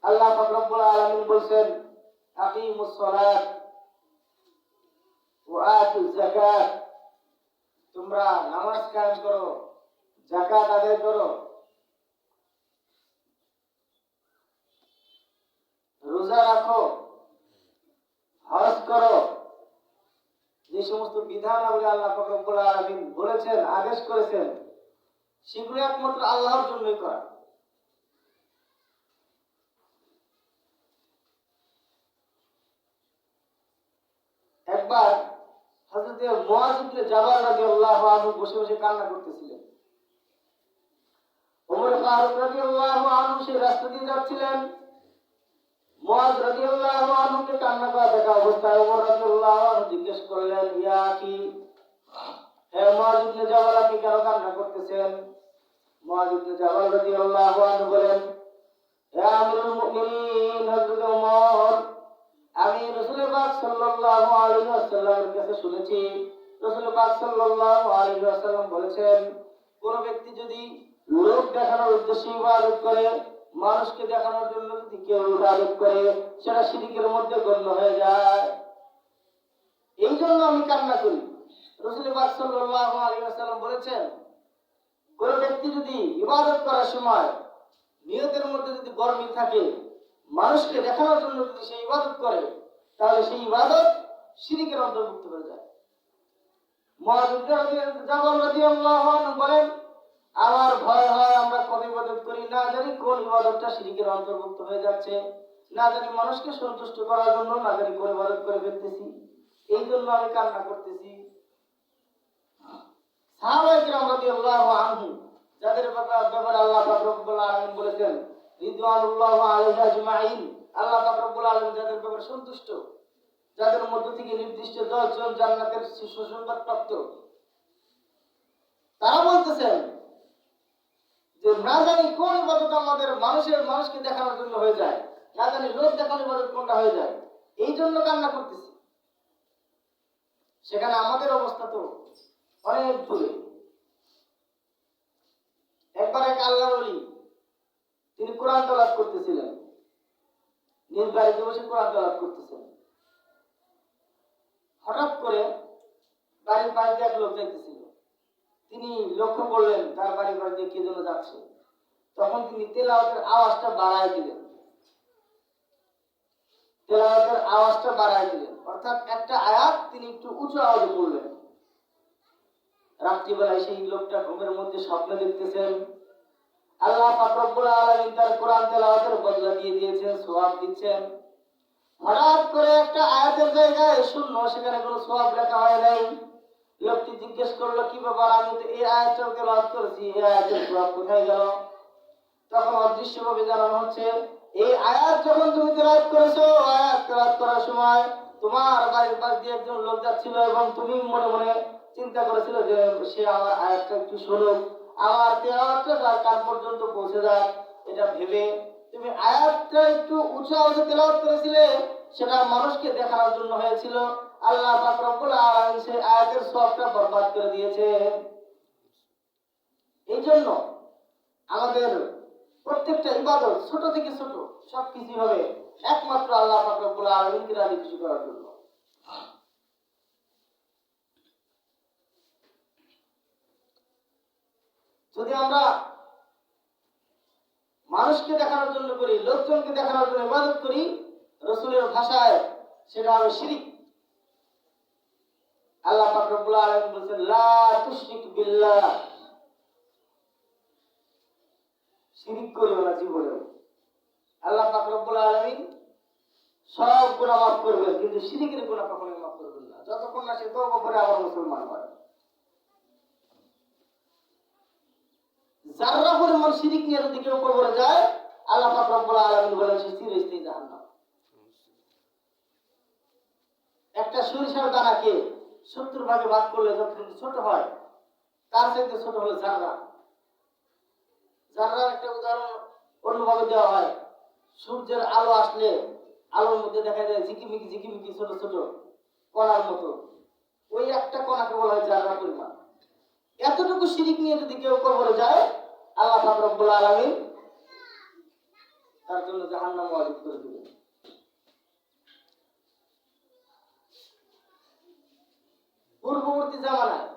আল্লাহ পাক রব্বুল আলামিন বলেন, আকিমুস সালাত ওয়া আতুজ যাকাত, তোমরা নামাজ কায়েম করো, যাকাত আদায় করো, রোজা রাখো, হজ করো। যে সমস্ত বিধানাবলী আল্লাহ পাক রব্বুল আলামিন বলেছেন, আদেশ করেছেন, সেগুলো একমাত্র আল্লাহর জন্যই করা। একবার হযরত মুআয ইবনে জাবাল রাদিয়াল্লাহু আনহু বসে বসে কান্না করতেছিলেন। ওমর ফারুক রাদিয়াল্লাহু আনহু সেই রাস্তা দিয়ে যাচ্ছিলেন। মুআয রাদিয়াল্লাহু আনহুকে কান্না করা দেখা অবস্থায় ওমর রাদিয়াল্লাহু আনহু জিজ্ঞেস করলেন, ইয়া কি, হে মুআয ইবনে জাবাল, আপনি কেন কান্না করতেছেন? মুআয ইবনে জাবাল রাদিয়াল্লাহু আনহু বলেন, হে আমিরুল মুমিনিন হযরত ওমর, আমি রাসূল পাক সাল্লাল্লাহু আলাইহি ওয়াসাল্লামের কাছে শুনেছি, রাসূল পাক সাল্লাল্লাহু আলাইহি ওয়াসাল্লাম বলেছেন, কোন ব্যক্তি যদি লোক দেখানোর উদ্দেশ্যে ইবাদত করে, মানুষকে দেখানোর জন্য যদি কেউ ইবাদত করে, সেটা শিরকের মধ্যে গণ্য হয়ে যায়। এই জন্য আমি কান্না করি। রাসূল পাক সাল্লাল্লাহু আলাইহি ওয়াসাল্লাম বলেছেন, কোন ব্যক্তি যদি ইবাদত করার সময় নিয়তের মধ্যে যদি গর্মি থাকে, মানুষকে দেখানোর জন্য যদি সে ইবাদত করে, তাহলে সেই ইবাদত শিরকের অন্তর্ভুক্ত হয়ে যায়। মুআয ইবনে জাবাল রাদিয়াল্লাহু আনহু বলেন, আমার ভয় হয় আমরা কত ইবাদত করি, না জানি কোন ইবাদতটা শিরকের অন্তর্ভুক্ত হয়ে যাচ্ছে, না জানি মানুষকে সন্তুষ্ট করার জন্য না জানি কোন ইবাদত করে ফেলতেছি। এই জন্য আমি কান্না করতেছি। সাহাবায়ে কিরাম রাদিয়াল্লাহু আনহু, যাদের ব্যাপারে আল্লাহ পাক রব্বুল আলামিন বলেছেন, রিদওয়ানুল্লাহি আলাইহিম আজমাইন, আল্লাহ পাক রব্বুল আলামিন যাদের ব্যাপারে সন্তুষ্ট, যাদের মধ্য থেকে নির্দিষ্ট 10 জন জান্নাতের সুসংবাদ প্রাপ্ত, তারা বলতেছেন যে না জানি কোন ইবাদত আমাদের মানুষকে দেখানোর জন্য হয়ে যায়, না জানি লোক দেখানোর ইবাদত কোনটা হয়ে যায়, এই জন্য কান্না করতেছি। সেখানে আমাদের অবস্থা তো অনেক দূরে। একবার এক আল্লাহর ওলি, তিনি কোরআন তেলাওয়াত করতেছিলেন, নিজ বাড়িতে বসে কোরআন তেলাওয়াত করতেছেন। হঠাৎ করে বাড়ির পাশ দিয়ে এক লোক যাইতেছিল। তিনি লক্ষ্য করলেন তার বাড়ির পাশ দিয়ে কে যেন যাচ্ছে। তখন তিনি তেলাওয়াতের আওয়াজটা বাড়ায় দিলেন। তেলাওয়াতের আওয়াজটা বাড়ায় দিলেন, অর্থাৎ একটা আয়াত তিনি একটু উঁচু আওয়াজে পড়লেন। রাত্রিবেলায় সেই লোকটা ঘুমের মধ্যে স্বপ্ন দেখতেছেন, আল্লাহ পাক রব্বুল আলামিন তার কোরআন তেলাওয়াতের বদলা দিয়ে দিয়েছেন, সওয়াব দিচ্ছেন। হঠাৎ করে একটা আয়াতের জায়গায় শূন্য, সেখানে কোনো সওয়াব লেখা হয় নাই। লোকটি জিজ্ঞেস করলো, কি ব্যাপার, আমি তো এই আয়াতটা তেলাওয়াত করেছি, এই আয়াতের সওয়াব কোথায় গেল? তখন অদৃশ্যভাবে জানানো হচ্ছে, এই আয়াত যখন তুমি তেলাওয়াত করেছো, আয়াত তেলাওয়াত করার সময় তোমার বাড়ির পাশ দিয়ে একজন লোক যাচ্ছিল এবং তুমি মনে মনে চিন্তা করেছিল যে সে আমার আয়াতটা একটু শুনুক, আমার তেলাওয়াতটা তার কান পর্যন্ত পৌঁছে যাক, এটা ভেবে তুমি আয়াতটা একটু উঁচু আওয়াজে তেলাওয়াত করেছিলে। সেটা মানুষকে দেখানোর জন্য হয়েছিল। আল্লাহ পাক রব্বুল আলামিন সেই আয়াতের সওয়াবটা বরবাদ করে দিয়েছে। এই জন্য আমাদের প্রত্যেকটা ইবাদত ছোট থেকে ছোট সবকিছু হবে একমাত্র আল্লাহ পাক রব্বুল আলামিনকে রাজি খুশি করার জন্য। যদি আমরা মানুষকে দেখানোর জন্য করি, লোকজনকে দেখানোর জন্য ইবাদত করি, রাসূলের ভাষায় সেটা হবে শিরক। আল্লাহ পাক রব্বুল আলামিন বলেছেন, লা তুশরিক বিল্লাহ, শিরক করিও না জীবনেও। আল্লাহ পাক রব্বুল আলামিন সব গুনাহ মাফ করবেন, কিন্তু শিরকের গুনাহ কখনোই মাফ করবেন না, যতক্ষণ না সে তওবা করে আবার মুসলমান হয়। যারা পরিমাণ শিরক নিয়ে যদি কেউ কবরে যায়, আল্লাহ পাক রব্বুল আলামিন বলেন সে চিরস্থায়ী জাহান্নাম। একটা সরিষার দানাকে 70 ভাগে ভাগ করলে যতটুকু ছোট হয়, তার চাইতে ছোট হলো জাররা। জাররার একটা উদাহরণ অন্যভাবে দেওয়া হয়, সূর্যের আলো আসলে আলোর মধ্যে দেখা যায় ঝিকিমিকি ছোট ছোট কণার মতো, ওই একটা কণাকে বলা হয় জাররা পরিমাণ। এতটুকু শিরক নিয়ে যদি কেউ কবরে যায়, আল্লাহ পাক রব্বুল আলামিন তার জন্য জাহান্নাম ওয়াজিব করে দিবেন। পূর্ববর্তী জামানায়